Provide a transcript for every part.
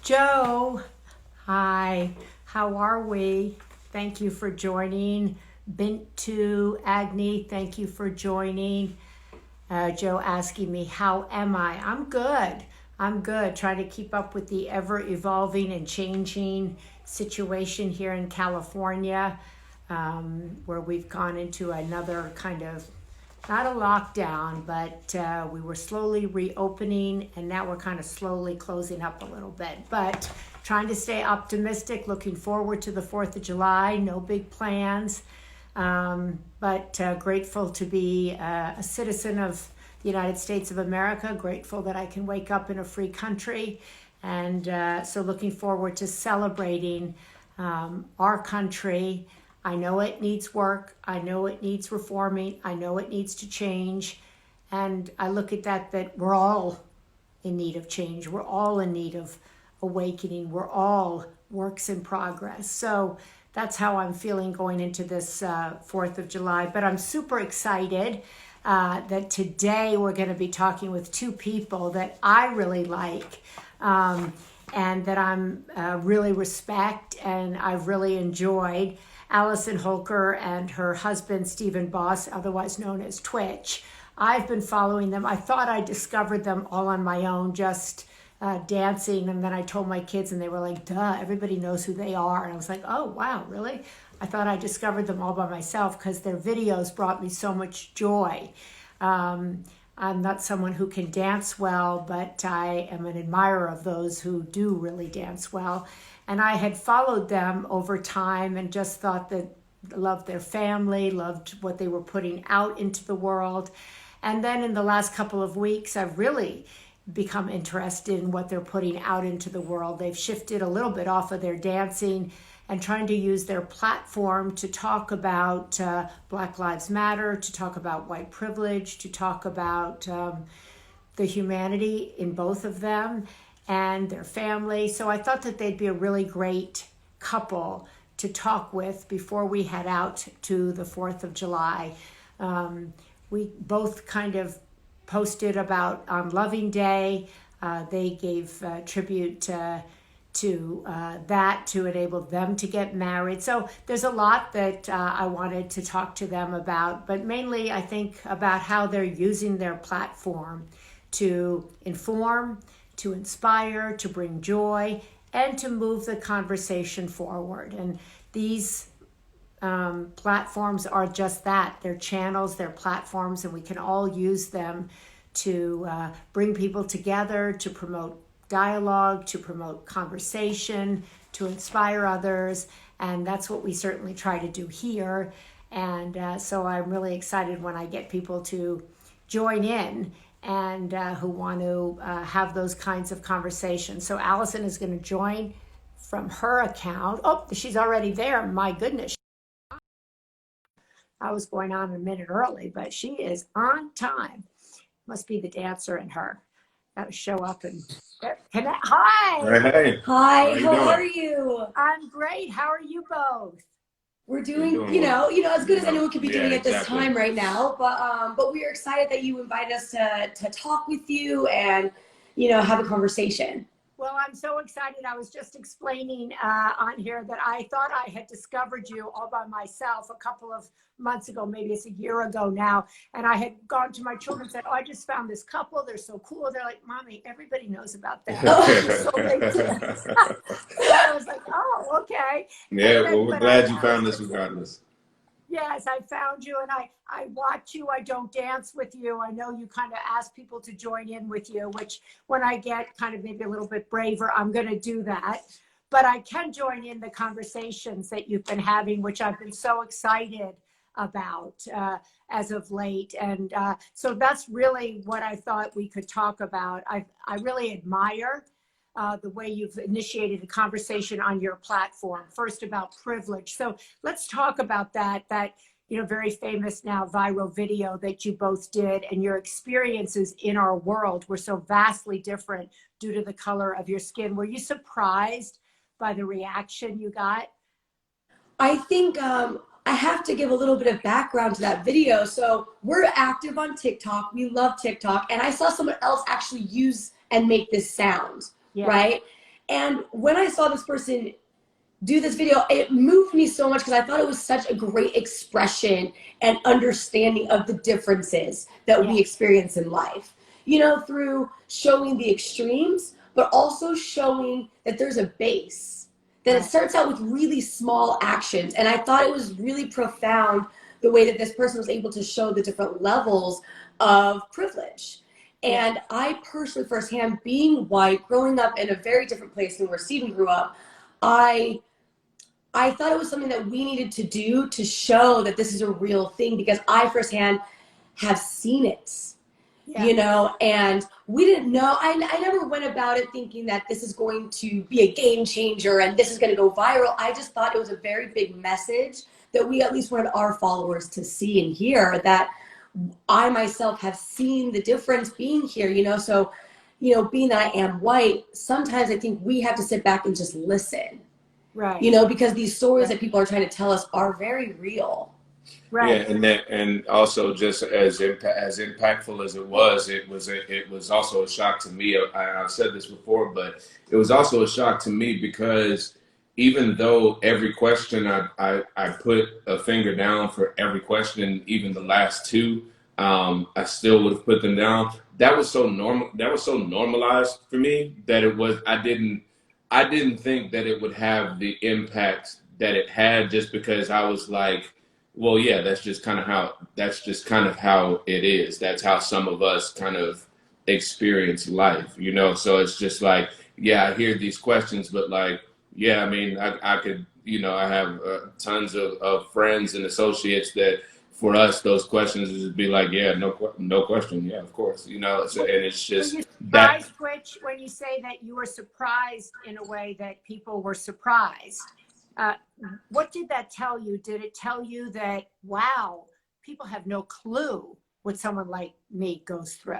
Joe, hi, how are we? Thank you for joining. Bintu, Agni, thank you for joining. Joe asking me, how am I? I'm good. I'm good. Trying to keep up with the ever evolving and changing situation here in California, where we've gone into another kind of, not a lockdown, but we were slowly reopening, and now we're kind of slowly closing up a little bit. But trying to stay optimistic, looking forward to the 4th of July, no big plans, but grateful to be a citizen of the United States of America, grateful that I can wake up in a free country, and so looking forward to celebrating our country. I know it needs work. I know it needs reforming. I know it needs to change. And I look at that we're all in need of change. We're all in need of awakening. We're all works in progress. So that's how I'm feeling going into this 4th of July. But I'm super excited that today we're going to be talking with two people that I really like and that I'm really respect and I've really enjoyed. Allison Holker and her husband, Stephen Boss, otherwise known as Twitch. I've been following them. I thought I discovered them all on my own, just dancing. And then I told my kids and they were like, duh, everybody knows who they are. And I was like, oh, wow, really? I thought I discovered them all by myself because their videos brought me so much joy. I'm not someone who can dance well, but I am an admirer of those who do really dance well. And I had followed them over time and just thought that loved their family, loved what they were putting out into the world. And then in the last couple of weeks, I've really become interested in what they're putting out into the world. They've shifted a little bit off of their dancing and trying to use their platform to talk about Black Lives Matter, to talk about white privilege, to talk about the humanity in both of them and their family. So I thought that they'd be a really great couple to talk with before we head out to the 4th of July. We both kind of posted about on Loving Day. They gave tribute to that to enable them to get married. So there's a lot that I wanted to talk to them about, but mainly I think about how they're using their platform to inform, to inspire, to bring joy, and to move the conversation forward. And these platforms are just that. They're channels, they're platforms, and we can all use them to bring people together, to promote dialogue, to promote conversation, to inspire others. And that's what we certainly try to do here. And so I'm really excited when I get people to join in and who want to have those kinds of conversations. So Allison is going to join from her account. Oh, she's already there. My goodness. I was going on a minute early, but she is on time. Must be the dancer in her. Got to show up and connect. Hi. Hey. Hi, how are you? I'm great. How are you both? We're doing, you know, as good as anyone could be doing at this time right now. But we are excited that you invited us to talk with you and, have a conversation. Well, I'm so excited. I was just explaining on here that I thought I had discovered you all by myself a couple of months ago, maybe it's a year ago now. And I had gone to my children and said, oh, I just found this couple. They're so cool. They're like, Mommy, everybody knows about them. So I was like, oh, okay. Yeah, well, we're glad you found us regardless. Yes, I found you and I watch you. I don't dance with you. I know you kind of ask people to join in with you, which when I get kind of maybe a little bit braver, I'm going to do that. But I can join in the conversations that you've been having, which I've been so excited about as of late. And so that's really what I thought we could talk about. I really admire the way you've initiated a conversation on your platform, first about privilege. So let's talk about that very famous now viral video that you both did, and your experiences in our world were so vastly different due to the color of your skin. Were you surprised by the reaction you got? I think I have to give a little bit of background to that video. So we're active on TikTok. We love TikTok. And I saw someone else actually use and make this sound, right? And when I saw this person do this video, it moved me so much because I thought it was such a great expression and understanding of the differences that we experience in life. You know, through showing the extremes, but also showing that there's a base, that it starts out with really small actions. And I thought it was really profound the way that this person was able to show the different levels of privilege. And I personally, firsthand, being white, growing up in a very different place than where Stephen grew up, I thought it was something that we needed to do to show that this is a real thing, because I firsthand have seen it, you know, and we didn't know. I never went about it thinking that this is going to be a game changer and this is going to go viral. I just thought it was a very big message that we at least wanted our followers to see and hear, that I myself have seen the difference being here, you know. So, you know, being that I am white, sometimes I think we have to sit back and just listen. Right. You know, because these stories that people are trying to tell us are very real. Right. Yeah, and also just as impactful as it was also a shock to me. I've said this before, but it was also a shock to me because even though every question I put a finger down for every question, even the last two, I still would have put them down. That was so normal. That was so normalized for me that it was. I didn't think that it would have the impact that it had, just because I was like, well, yeah, that's just kind of how it is. That's how some of us kind of experience life, you know? So it's just like, yeah, I hear these questions, but like, yeah, I mean, I could, you know, I have tons of friends and associates that for us, those questions would be like, yeah, no question. Yeah, of course, you know, so, and it's just that. When you say that you were surprised in a way that people were surprised, what did that tell you? Did it tell you that, wow, people have no clue what someone like me goes through?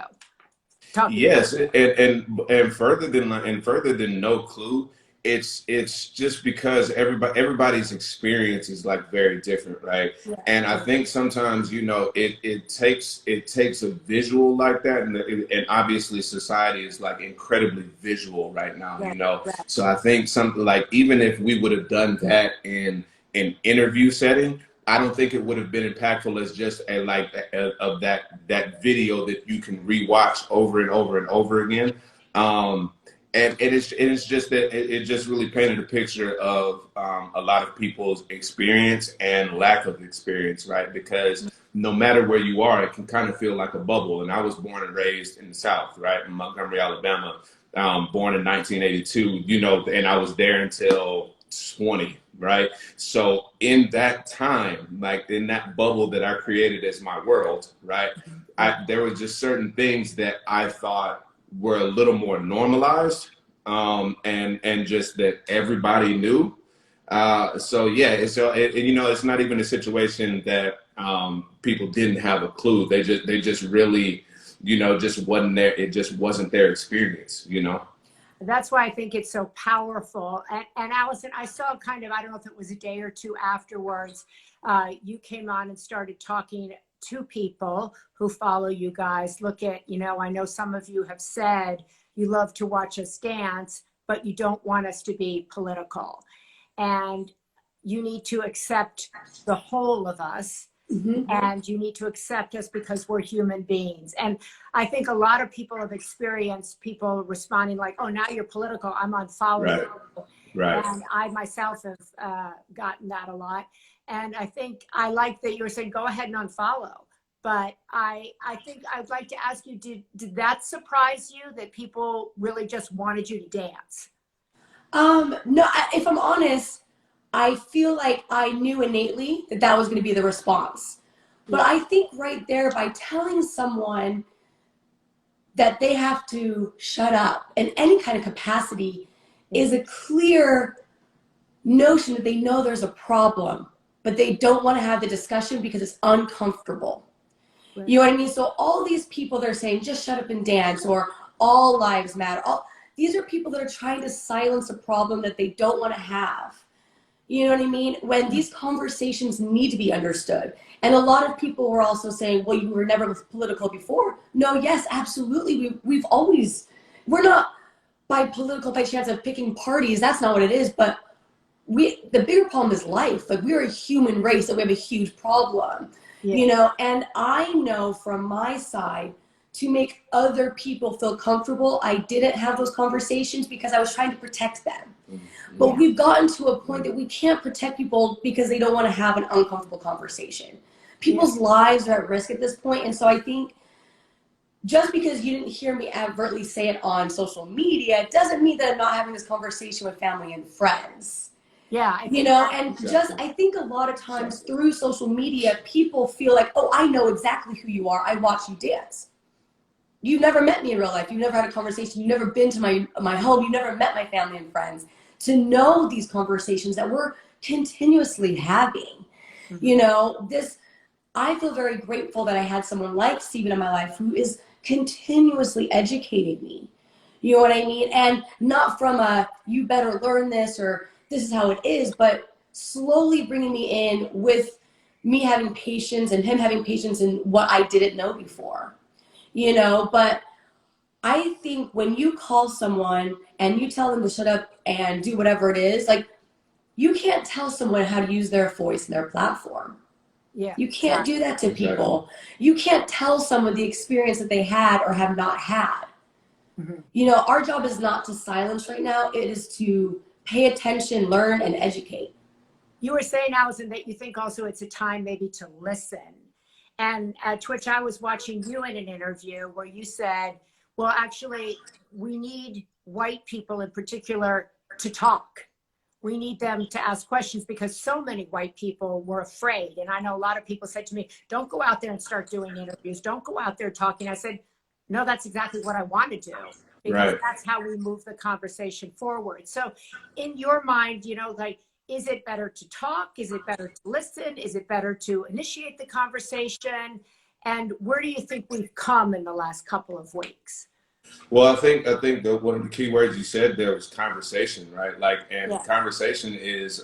Yes, and further than no clue, it's just because everybody's experience is like very different, right? Yeah. And I think sometimes, you know, it takes a visual like that, and obviously society is like incredibly visual right now, you know. Right. So I think something like, even if we would have done that in an interview setting, I don't think it would have been impactful as just of that video that you can rewatch over and over and over again. And it's just that it just really painted a picture of a lot of people's experience and lack of experience, right? Because no matter where you are, it can kind of feel like a bubble. And I was born and raised in the South, right, in Montgomery, Alabama, born in 1982, you know, and I was there until 20, right? So in that time, like in that bubble that I created as my world, right, there were just certain things that I thought were a little more normalized, and just that everybody knew. So yeah, you know, it's not even a situation that people didn't have a clue. They just really, you know, just wasn't there. It just wasn't their experience, you know. That's why I think it's so powerful. And Allison, I saw kind of, I don't know if it was a day or two afterwards, you came on and started talking to people who follow you guys. Look at, you know, I know some of you have said you love to watch us dance, but you don't want us to be political. And you need to accept the whole of us. Mm-hmm. And you need to accept us because we're human beings. And I think a lot of people have experienced people responding like, oh, now you're political, I'm unfollowing. Right. And I myself have gotten that a lot. And I think I like that you were saying, go ahead and unfollow. But I think I'd like to ask you, did that surprise you that people really just wanted you to dance? No, if I'm honest, I feel like I knew innately that that was going to be the response. But I think right there, by telling someone that they have to shut up in any kind of capacity, is a clear notion that they know there's a problem, but they don't want to have the discussion because it's uncomfortable. Right. You know what I mean? So all these people that are saying, just shut up and dance, or all lives matter, these are people that are trying to silence a problem that they don't want to have. You know what I mean? When these conversations need to be understood. And a lot of people were also saying, well, you were never political before. No, yes, absolutely. We've always, we're not by chance of picking parties. That's not what it is. But the bigger problem is life. Like, we're a human race and we have a huge problem, you know? And I know from my side, to make other people feel comfortable, I didn't have those conversations because I was trying to protect them. But we've gotten to a point that we can't protect people because they don't want to have an uncomfortable conversation. People's lives are at risk at this point. And so I think just because you didn't hear me overtly say it on social media doesn't mean that I'm not having this conversation with family and friends. Yeah. You know, and just, I think a lot of times through social media, people feel like, oh, I know exactly who you are. I watch you dance. You've never met me in real life. You've never had a conversation. You've never been to my home. You've never met my family and friends. To know these conversations that we're continuously having, you know, I feel very grateful that I had someone like Steven in my life who is continuously educating me. You know what I mean? And not from a, you better learn this or this is how it is, but slowly bringing me in with me having patience and him having patience in what I didn't know before. You know, but I think when you call someone and you tell them to shut up and do whatever it is, like, you can't tell someone how to use their voice and their platform. You can't do that to people. You can't tell someone the experience that they had or have not had. You know, our job is not to silence right now. It is to pay attention, learn, and educate. You were saying, Allison, that you think also it's a time maybe to listen. And at Twitch, I was watching you in an interview where you said, well, actually, we need white people in particular to talk. We need them to ask questions because so many white people were afraid. And I know a lot of people said to me, don't go out there and start doing interviews. Don't go out there talking. I said, no, that's exactly what I want to do, because that's how we move the conversation forward. So in your mind, you know, like, is it better to talk? Is it better to listen? Is it better to initiate the conversation? And where do you think we've come in the last couple of weeks? Well, I think that one of the key words you said there was conversation, right? Like, and conversation is,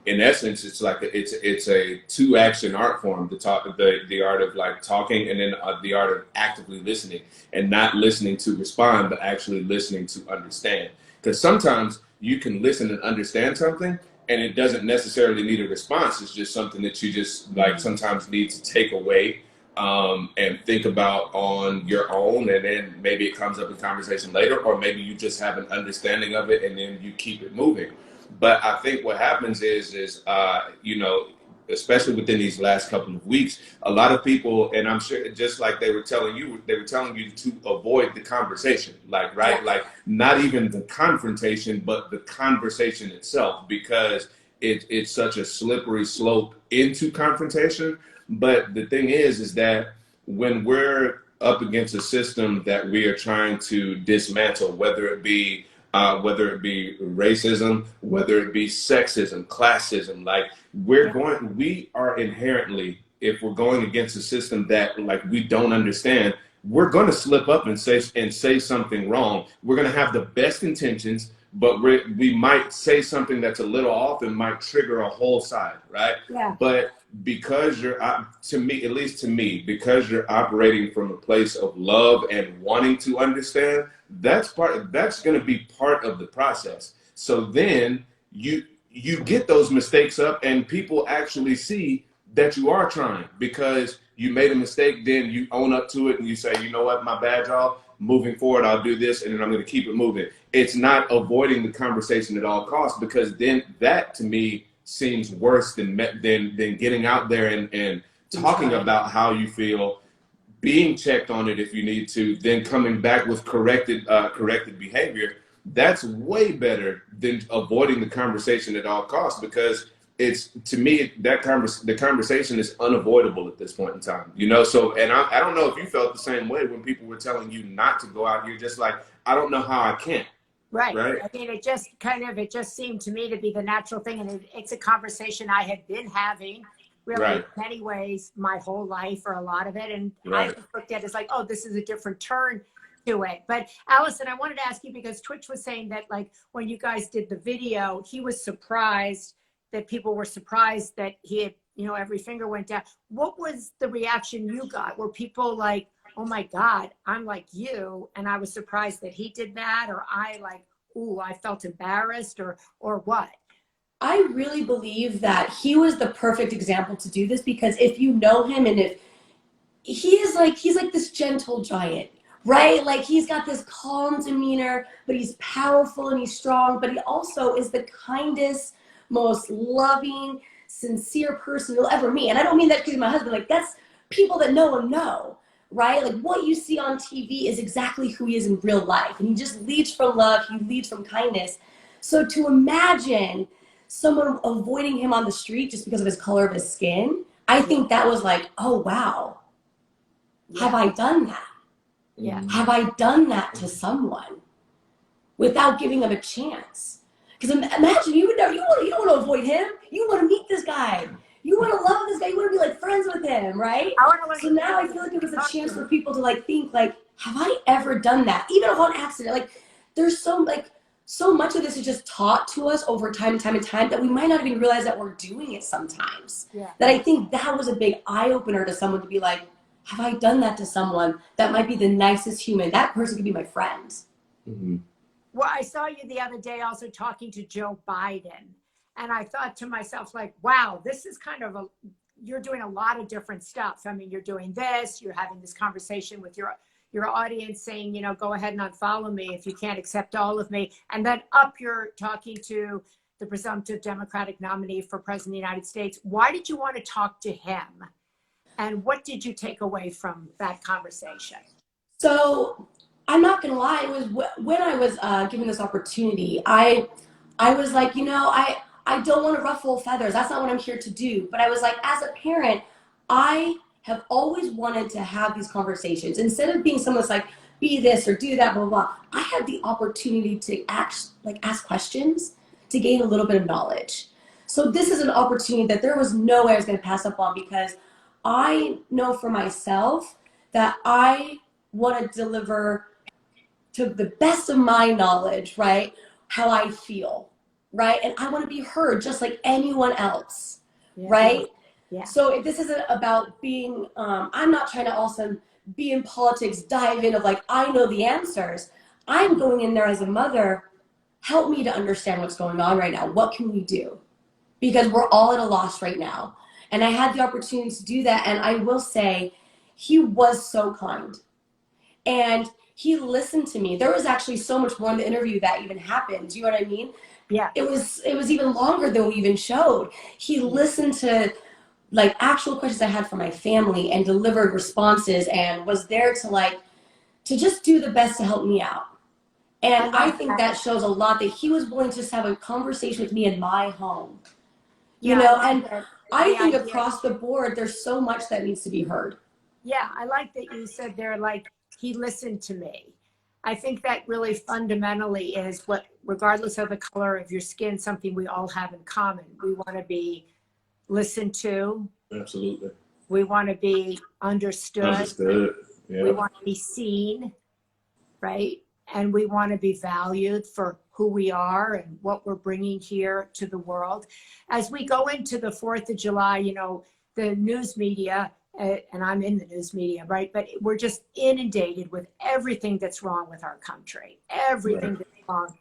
in essence, it's like it's a two action art form. The art of like talking, and then the art of actively listening, and not listening to respond, but actually listening to understand. Because sometimes you can listen and understand something, and it doesn't necessarily need a response. It's just something that you just like sometimes need to take away and think about on your own, and then maybe it comes up in conversation later, or maybe you just have an understanding of it and then you keep it moving. But I think what happens is you know, especially within these last couple of weeks, a lot of people, and I'm sure just like they were telling you to avoid the conversation, like, like not even the confrontation, but the conversation itself, because it's such a slippery slope into confrontation. But the thing is that when we're up against a system that we are trying to dismantle, whether it be racism, whether it be sexism, classism, like we are inherently, if we're going against a system that like we don't understand, we're going to slip up and say something wrong. We're going to have the best intentions, but we might say something that's a little off and might trigger a whole side, right? But because you're, to me, at least to me, because you're operating from a place of love and wanting to understand, that's going to be part of the process. So then you get those mistakes up, and people actually see that you are trying, because you made a mistake, then you own up to it and you say, you know what, my bad, y'all. Moving forward, I'll do this, and then I'm going to keep it moving. It's not avoiding the conversation at all costs, because then that to me seems worse than getting out there and talking about how you feel, being checked on it if you need to, then coming back with corrected behavior. That's way better than avoiding the conversation at all costs, because it's, to me, the conversation is unavoidable at this point in time, you know? So, and I don't know if you felt the same way when people were telling you not to go out. You're just like, I don't know how I can. Right. I mean, it just seemed to me to be the natural thing. And it's a conversation I had been having really in many ways my whole life, or a lot of it. And I just looked at it as like, oh, this is a different turn to it. But Allison, I wanted to ask you, because Twitch was saying that like when you guys did the video, he was surprised that people were surprised that he had, you know, every finger went down. What was the reaction you got? Were people like, oh my God, I'm like you. And I was surprised that he did that, or I like, ooh, I felt embarrassed, or what? I really believe that he was the perfect example to do this, because if you know him, and if he's like this gentle giant, right? Like he's got this calm demeanor, but he's powerful and he's strong, but he also is the kindest, most loving, sincere person you'll ever meet. And I don't mean that because he's my husband. Like, that's people that know him know, right? Like, what you see on TV is exactly who he is in real life. And he just leads from love, he leads from kindness. So to imagine someone avoiding him on the street just because of his color of his skin, I think that was like, oh wow, have I done that? Yeah. Have I done that to someone without giving them a chance? Because imagine you don't want to avoid him. You want to meet this guy. You want to love this guy. You want to be like friends with him, right? So now I feel like there was a chance for people to like think like, have I ever done that? Even if on accident. Like, there's so much of this is just taught to us over time and time and time that we might not even realize that we're doing it sometimes. Yeah. That I think that was a big eye opener to someone to be like, have I done that to someone that might be the nicest human? That person could be my friend. Mm-hmm. Well, I saw you the other day also talking to Joe Biden. And I thought to myself, like, wow, this is kind of you're doing a lot of different stuff. I mean, you're doing this, you're having this conversation with your audience saying, you know, go ahead and unfollow me if you can't accept all of me. And then you're talking to the presumptive Democratic nominee for president of the United States. Why did you want to talk to him? And what did you take away from that conversation? So I'm not gonna lie, it was when I was given this opportunity, I was like, you know, I don't want to ruffle feathers. That's not what I'm here to do. But I was like, as a parent, I have always wanted to have these conversations. Instead of being someone that's like, be this or do that, blah, blah, blah. I had the opportunity to ask questions to gain a little bit of knowledge. So this is an opportunity that there was no way I was going to pass up on, because I know for myself that I want to deliver to the best of my knowledge, right, how I feel, right? And I want to be heard just like anyone else, right? Yeah. So if this isn't about being, I'm not trying to also be in politics, dive in of like, I know the answers. I'm going in there as a mother, help me to understand what's going on right now. What can we do? Because we're all at a loss right now. And I had the opportunity to do that. And I will say, he was so kind. And he listened to me. There was actually so much more in the interview that even happened. Do you know what I mean? Yeah. It was even longer than we even showed. He listened to like actual questions I had for my family and delivered responses and was there to just do the best to help me out. And I think that shows a lot that he was willing to just have a conversation with me in my home. You know, and I think across the board, there's so much that needs to be heard. Yeah, I like that you said there, like, he listened to me. I think that really fundamentally is what, regardless of the color of your skin, something we all have in common. We want to be listened to. Absolutely. We want to be understood. Yeah. We want to be seen, right? And we want to be valued for who we are and what we're bringing here to the world. As we go into the 4th of July, you know, the news media, and I'm in the news media, right? But we're just inundated with everything that's wrong with our country, everything that's wrong.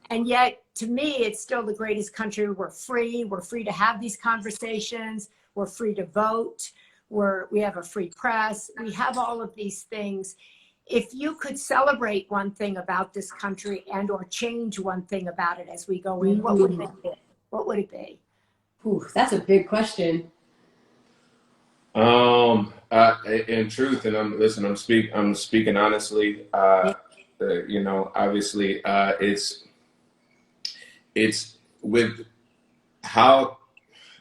And yet, to me, it's still the greatest country. We're free to have these conversations. We're free to vote. We have a free press. We have all of these things. If you could celebrate one thing about this country and or change one thing about it as we go in, what would it be? What would it be? Ooh, that's a big question. In truth, and I'm speaking honestly. You know, obviously, it's with how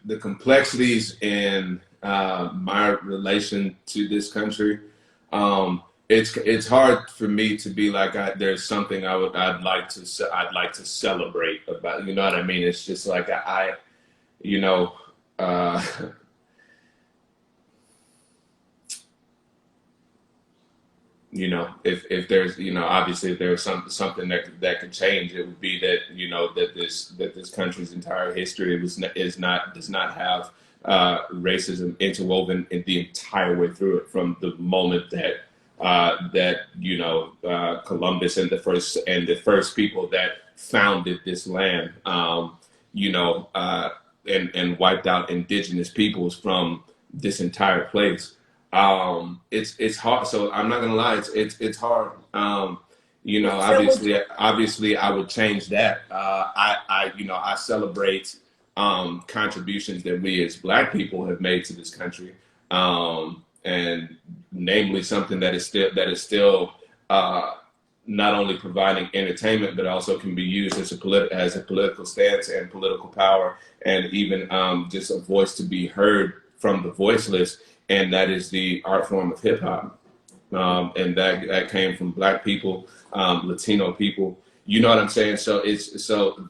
the complexities in my relation to this country. It's hard for me to be like, there's something I'd like to celebrate about. You know what I mean? It's just like you know. You know, if there's, you know, obviously if there's something that could change, it would be that, you know, that this country's entire history does not have racism interwoven in the entire way through it, from the moment that that, you know, Columbus and the first people that founded this land, you know, and wiped out indigenous peoples from this entire place. It's hard. So I'm not gonna lie, it's hard. You know, obviously I would change that. You know, I celebrate contributions that we as Black people have made to this country, and namely something that is still not only providing entertainment, but also can be used as a political stance and political power, and even just a voice to be heard from the voiceless, and that is the art form of hip hop. And that came from Black people, Latino people. You know what I'm saying? So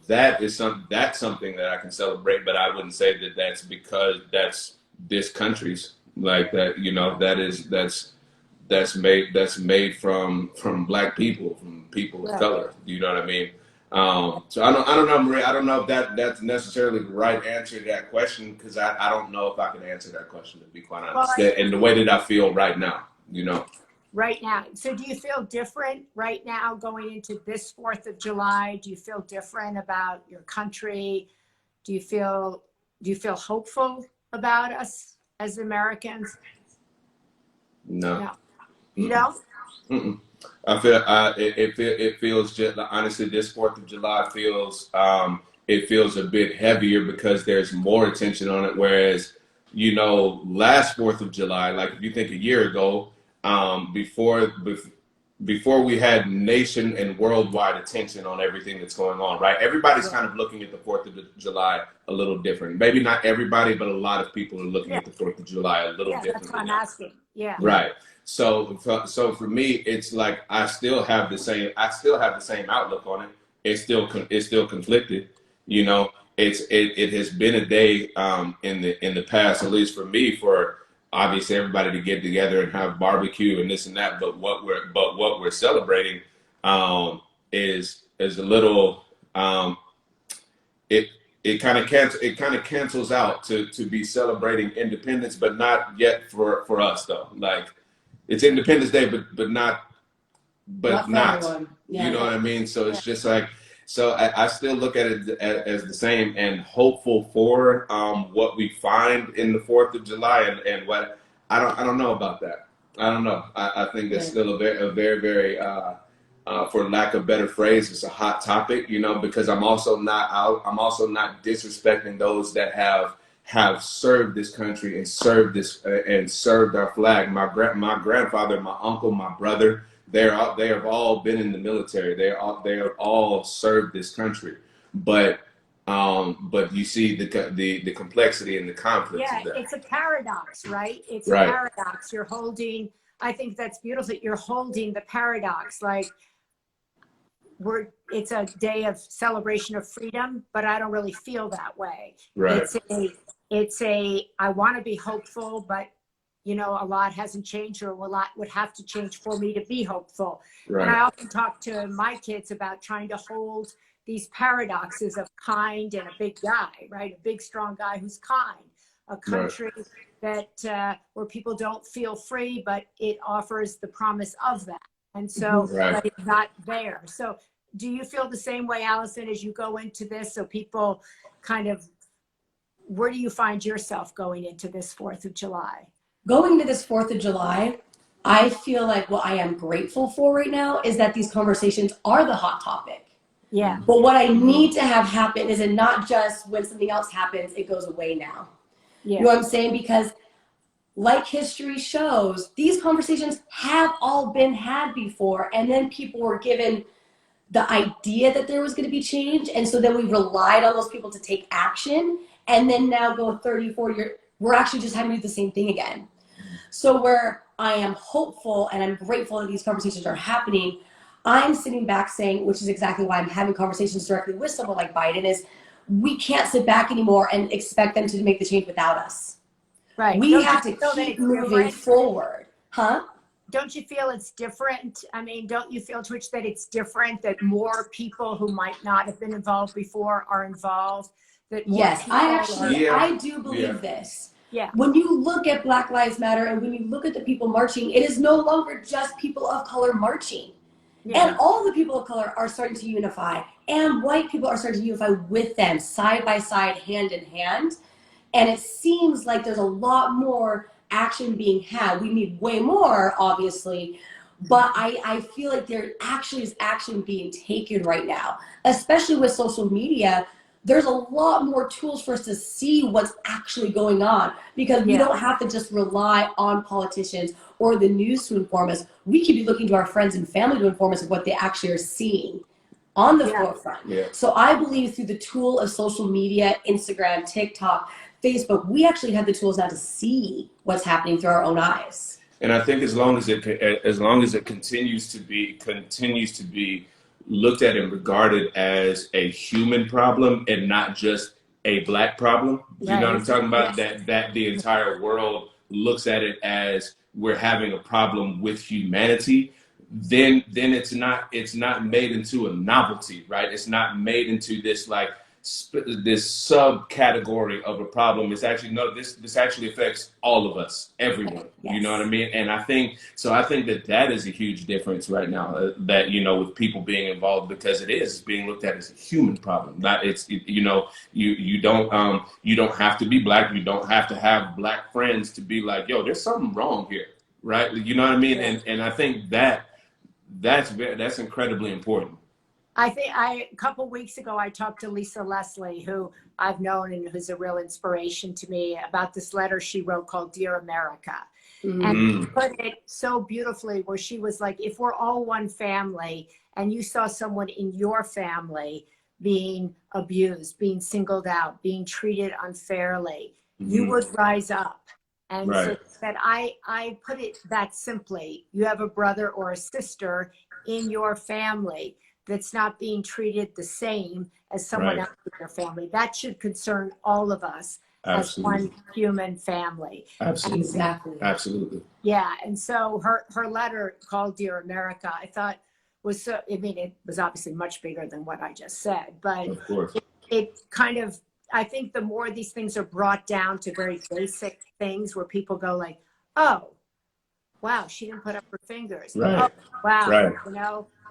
that's something that I can celebrate, but I wouldn't say that that's because that's this country's like that. You know, that's made from Black people, from people of color. You know what I mean? So I don't know, Maria. I don't know if that's necessarily the right answer to that question, because I don't know if I can answer that question, to be quite honest. And the way that I feel right now, you know. Right now. So do you feel different right now going into this 4th of July? Do you feel different about your country? Do you feel hopeful about us as Americans? No. You don't? Mm-mm. I feel it feels just, honestly, this 4th of July feels it feels a bit heavier because there's more attention on it. Whereas, you know, last 4th of July, like if you think a year ago, before we had nation and worldwide attention on everything that's going on, right? Everybody's kind of looking at the 4th of July a little different. Maybe not everybody, but a lot of people are looking at the 4th of July a little differently. That's what I'm asking. Yeah. Right. So for me, it's like I still have the same outlook on it. It's still conflicted. You know, it has been a day in the past, at least for me, for obviously everybody to get together and have barbecue and this and that. But what we're celebrating is a little it kind of cancels out to be celebrating independence, but not yet for us though. Like, it's Independence Day, but not. Yeah. You know what I mean? So it's just like, so I still look at it as the same, and hopeful for what we find in the 4th of July, and what I don't know about that. I don't know. I think it's still a very for lack of better phrase, it's a hot topic, you know, because I'm also not disrespecting those that have served this country and served our flag. My grandfather, my uncle, my brother, they have all been in the military. They have all served this country. But you see the complexity and the conflict. Yeah, it's a paradox, right? It's a paradox. You're holding. I think that's beautiful. You're holding the paradox, like, it's a day of celebration of freedom, but I don't really feel that way. Right. I want to be hopeful, but you know, a lot hasn't changed, or a lot would have to change for me to be hopeful. Right. And I often talk to my kids about trying to hold these paradoxes of kind and a big guy, right? A big, strong guy who's kind. A country that where people don't feel free, but it offers the promise of that. And so, but it's not there. So do you feel the same way, Allison, as you go into this? So people kind of, where do you find yourself going into this 4th of July? Going into this 4th of July, I feel like what I am grateful for right now is that these conversations are the hot topic. Yeah. But what I need to have happen is it not just when something else happens, it goes away now. Yeah. You know what I'm saying? Because like history shows, these conversations have all been had before, and then people were given the idea that there was going to be change, and so then we relied on those people to take action, and then now go 30, 40 years, we're actually just having to do the same thing again. So where I am hopeful and I'm grateful that these conversations are happening, I'm sitting back saying, which is exactly why I'm having conversations directly with someone like Biden, is we can't sit back anymore and expect them to make the change without us. Right. We have to keep moving forward. Huh? Don't you feel it's different? I mean, don't you feel, Twitch, that it's different, that more people who might not have been involved before are involved? That yes, I do believe this. Yeah. When you look at Black Lives Matter and when you look at the people marching, it is no longer just people of color marching. Yeah. And all the people of color are starting to unify, and white people are starting to unify with them, side by side, hand in hand. And it seems like there's a lot more action being had. We need way more, obviously, but I feel like there actually is action being taken right now, especially with social media. There's a lot more tools for us to see what's actually going on, because we don't have to just rely on politicians or the news to inform us. We could be looking to our friends and family to inform us of what they actually are seeing on the forefront. So I believe through the tool of social media, Instagram, TikTok, Facebook, we actually have the tools now to see what's happening through our own eyes. And I think as long as it continues to be looked at and regarded as a human problem and not just a Black problem, you know what I'm talking about? That the entire world looks at it as we're having a problem with humanity. Then it's not made into a novelty, right? It's not made into this like this subcategory of a problem. It's actually this actually affects all of us, everyone. You know what I mean? And I think that is a huge difference right now, that with people being involved, because it is being looked at as a human problem. Not you don't have to be Black, you don't have to have Black friends to be like, yo, there's something wrong here, right? You know what I mean? And I think that's incredibly important. A couple weeks ago, I talked to Lisa Leslie, who I've known and who's a real inspiration to me, about this letter she wrote called Dear America. And she put it so beautifully, where she was like, if we're all one family and you saw someone in your family being abused, being singled out, being treated unfairly, you would rise up. And so that I put it that simply: you have a brother or a sister in your family that's not being treated the same as someone else in your family. That should concern all of us as one human family. Absolutely. Exactly. Absolutely. Yeah. And so her letter called Dear America, I thought was so, I mean, it was obviously much bigger than what I just said, but of course, it kind of, I think the more these things are brought down to very basic things where people go like, oh, wow, she didn't put up her fingers. Right. Oh, wow. Right.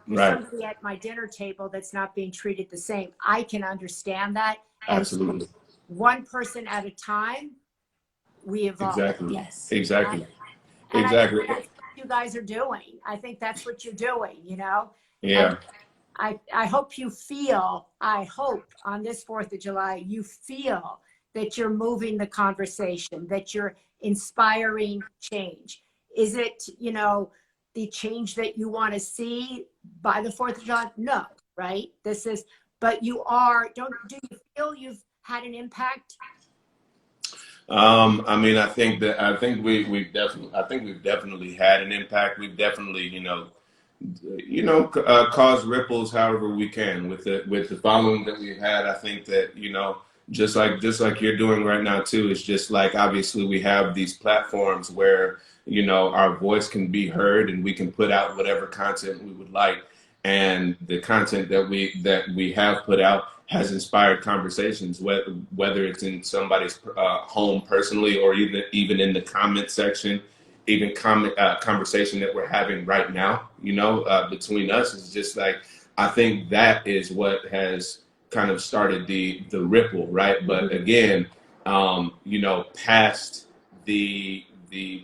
There's somebody at my dinner table that's not being treated the same. I can understand that. Absolutely. And one person at a time, we evolve. Exactly. Yes. Exactly. And Exactly. I think that's what you guys are doing. I think that's what you're doing, Yeah. And I hope you feel, on this 4th of July, you feel that you're moving the conversation, that you're inspiring change. Is it, the change that you want to see by the 4th of July? No, right? But you do you feel you've had an impact? I mean, I think we've definitely had an impact. We've definitely, cause ripples however we can with the following that we've had. I think that, just like you're doing right now too, it's just like, obviously we have these platforms where, our voice can be heard and we can put out whatever content we would like. And the content that we have put out has inspired conversations, whether it's in somebody's home personally, or even in the comment section, even conversation that we're having right now, between us. Is just like, I think that is what has kind of started the ripple, right? But again, past the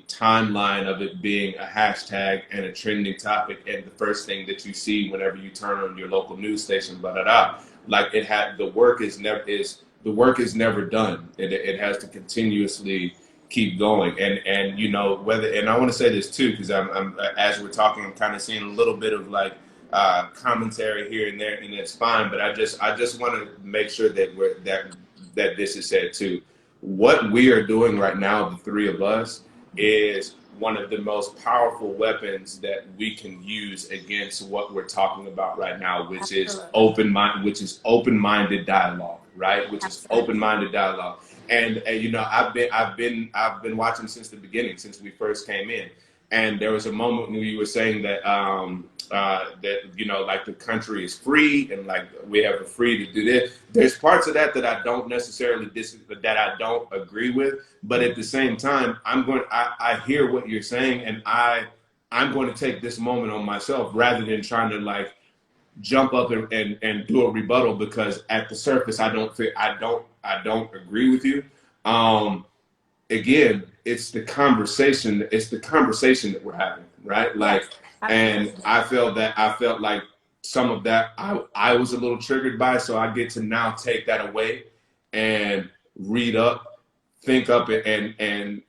timeline of it being a hashtag and a trending topic, and the first thing that you see whenever you turn on your local news station, like the work is never done. It has to continuously keep going. And and I want to say this too, because I'm as we're talking, I'm kind of seeing a little bit of like commentary here and there, and it's fine. But I just want to make sure that that this is said too. What we are doing right now, the three of us, is one of the most powerful weapons that we can use against what we're talking about right now, which is open-minded dialogue, right? Which is open-minded dialogue. And I've been watching since the beginning, since we first came in. And there was a moment when you were saying that that, you know, like the country is free and like we have a free to do this. There's parts of that that I don't necessarily that I don't agree with, but at the same time, I hear what you're saying, and I'm going to take this moment on myself rather than trying to like jump up and do a rebuttal, because at the surface I don't agree with you. Again, it's the conversation that we're having, right? Like, and I felt like some of that I was a little triggered by, so I get to now take that away and read up, think up, and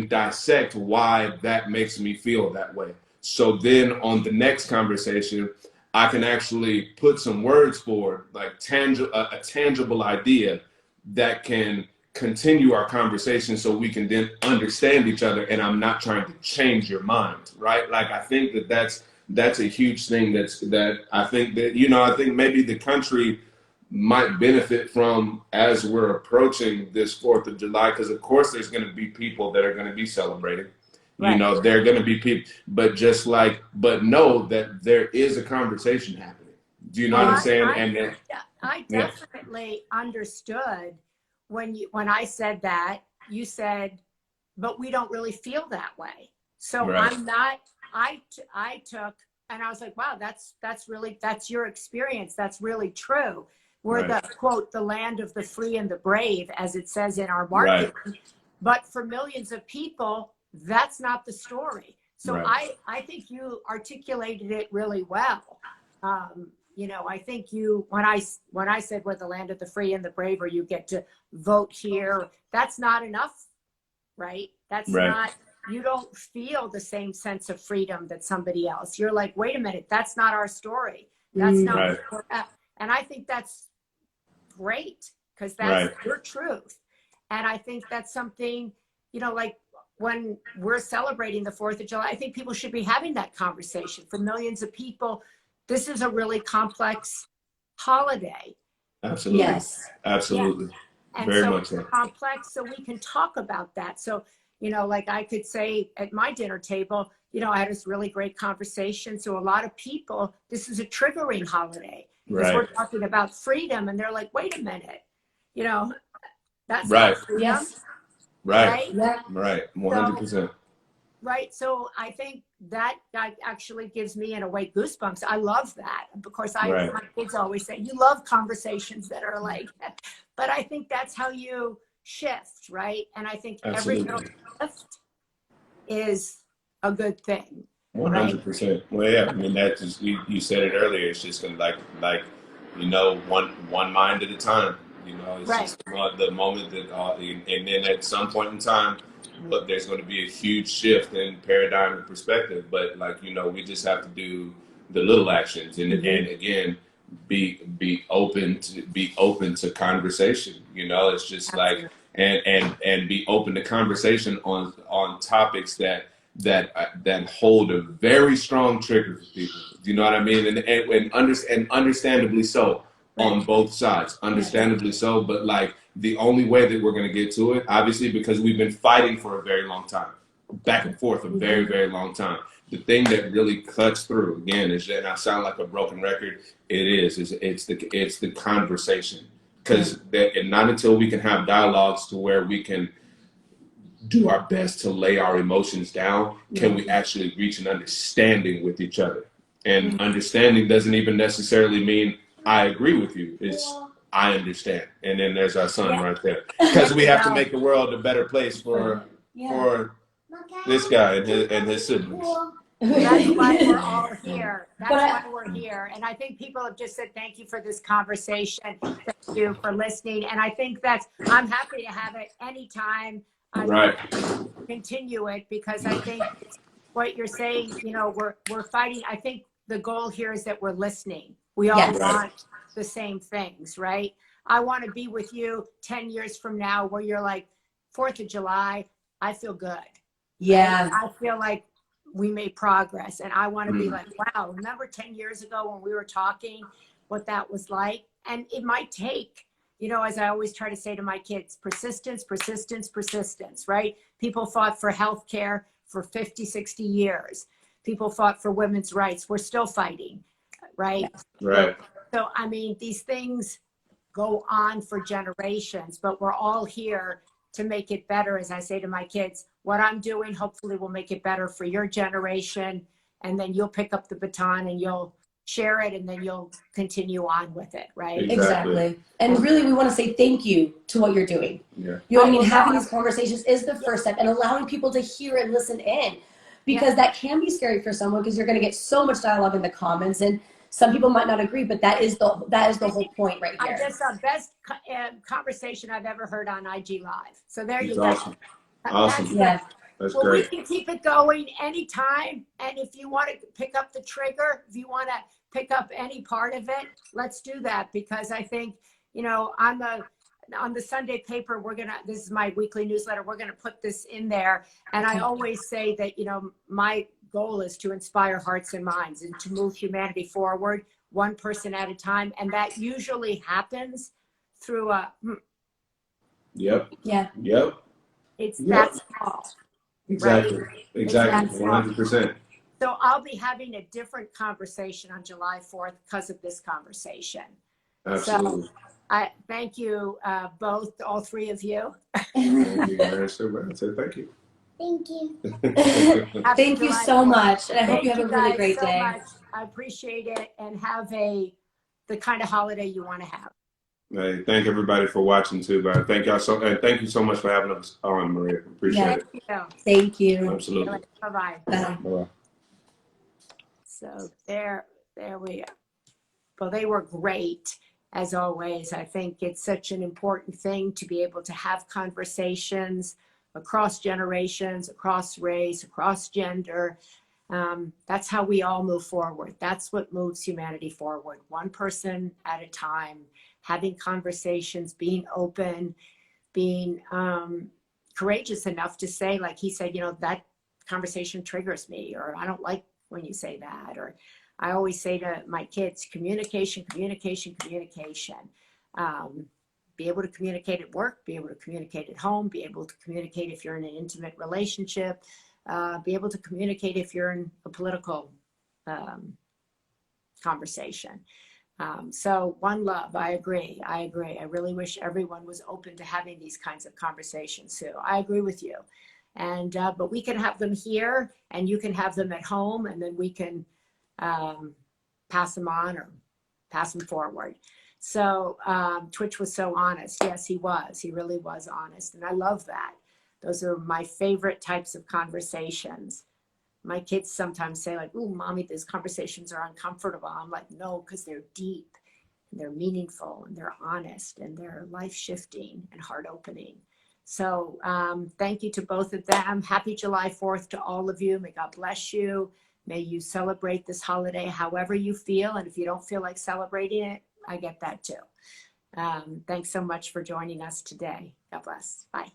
dissect why that makes me feel that way. So then on the next conversation, I can actually put some words forward, like a tangible idea that can continue our conversation so we can then understand each other, and I'm not trying to change your mind, right? Like, I think that's a huge thing that I think that, you know, I think maybe the country might benefit from as we're approaching this 4th of July, because of course there's going to be people that are going to be celebrating. Right. You know, there are going to be people, but know that there is a conversation happening. Do you know what I'm saying? I definitely understood when I said that. You said, but we don't really feel that way. So right. I took, and I was like, wow, that's your experience. That's really true. We're right. the quote, the land of the free and the brave, as it says in our marketing. Right. But for millions of people, that's not the story. So right. I think you articulated it really well. You know, I think when I said we're the land of the free and the brave, or you get to vote here, that's not enough, right? That's right. not, you don't feel the same sense of freedom that somebody else. You're like, wait a minute, that's not our story. That's not right. And I think that's great, because that's right. your truth. And I think that's something, you know, like when we're celebrating the 4th of July, I think people should be having that conversation. For millions of people, this is a really complex holiday. Absolutely. Yes. Absolutely. Yeah. And very so much it's so. complex, so we can talk about that. So, you know, like I could say at my dinner table, you know, I had this really great conversation. So a lot of people, this is a triggering holiday. Because right. we're talking about freedom, and they're like, wait a minute, you know, that's right. not freedom. Yes. Right. Yeah. Right. 100%. So, right. So I think that actually gives me, in a way, goosebumps. I love that. Of course, right. my kids always say, you love conversations that are like that. But I think that's how you shift, right? And I think every little shift is a good thing. 100%. Right? Well, yeah, I mean, that just, you said it earlier. It's just gonna like, you know, one mind at a time. You know, it's right. just the moment that, and then at some point in time, look, there's going to be a huge shift in paradigm and perspective. But like, you know, we just have to do the little actions, and mm-hmm. and again, be open to conversation. You know, it's just absolutely. Like and be open to conversation on topics that hold a very strong trigger for people. Do you know what I mean? And understandably so on both sides. Understandably so, but like the only way that we're going to get to it, obviously, because we've been fighting for a very long time, back and forth a very, very long time. The thing that really cuts through, again, is, and I sound like a broken record, it's the conversation. Because not until we can have dialogues to where we can do our best to lay our emotions down, can we actually reach an understanding with each other. And understanding doesn't even necessarily mean I agree with you. It's I understand. And then there's our son right there. Because we have to make the world a better place for this guy and his siblings. That's why we're all here. That's why we're here. And I think people have just said thank you for this conversation. Thank you for listening. And I think I'm happy to have it anytime. Right. Continue it, because I think what you're saying, you know, we're fighting. I think the goal here is that we're listening. We all want the same things, right? I want to be with you 10 years from now where you're like, 4th of July, I feel good. Yeah. Right? I feel like we made progress. And I want to be like, wow, remember 10 years ago when we were talking, what that was like? And it might take, you know, as I always try to say to my kids, persistence, persistence, persistence, right? People fought for healthcare for 50, 60 years. people fought for women's rights. We're still fighting, right? Right. So I mean, these things go on for generations, but we're all here to make it better. As I say to my kids, what I'm doing hopefully will make it better for your generation, and then you'll pick up the baton and you'll share it, and then you'll continue on with it, right? Exactly. And really, we want to say thank you to what you're doing. Yeah. You know what I mean? Having these conversations is the first step, and allowing people to hear and listen in, because that can be scary for someone, because you're going to get so much dialogue in the comments, and some people might not agree, but that is the whole point right here. That's the best conversation I've ever heard on IG Live. So there you go. Awesome. Awesome. Yeah. That's Well, great. we can keep it going anytime. And if you want to pick up the trigger, if you want to pick up any part of it, let's do that. Because I think, you know, on the Sunday paper, this is my weekly newsletter, we're going to put this in there. And I always say that, you know, my goal is to inspire hearts and minds and to move humanity forward one person at a time. And that usually happens through a, Yep. Yeah. Yep. it's that small. Exactly. Right? Exactly. 100%. So I'll be having a different conversation on July 4th because of this conversation. Absolutely. So I thank you both, all three of you. Thank you, mariashriver. I said thank you. Thank you. Thank you so much. And I hope you have a really great day. Much. I appreciate it, and have the kind of holiday you want to have. Hey, thank everybody for watching too, man. Thank y'all and thank you so much for having us on, Maria. Appreciate it. Thank you. Absolutely. Bye-bye. Bye. Bye-bye. So there we are. Well, they were great as always. I think it's such an important thing to be able to have conversations across generations, across race, across gender. That's how we all move forward. That's what moves humanity forward. One person at a time, having conversations, being open, being courageous enough to say, like he said, you know, that conversation triggers me, or I don't like when you say that. Or I always say to my kids, communication, communication, communication. Be able to communicate at work, be able to communicate at home, be able to communicate if you're in an intimate relationship, be able to communicate if you're in a political conversation. So one love, I agree. I really wish everyone was open to having these kinds of conversations too. I agree with you. And, but we can have them here, and you can have them at home, and then we can pass them on or pass them forward. So Twitch was so honest. Yes, he was. He really was honest. And I love that. Those are my favorite types of conversations. My kids sometimes say like, "Ooh, mommy, these conversations are uncomfortable." I'm like, no, because they're deep and they're meaningful and they're honest and they're life shifting and heart opening. So thank you to both of them. Happy July 4th to all of you. May God bless you. May you celebrate this holiday however you feel. And if you don't feel like celebrating it, I get that too. Thanks so much for joining us today. God bless. Bye.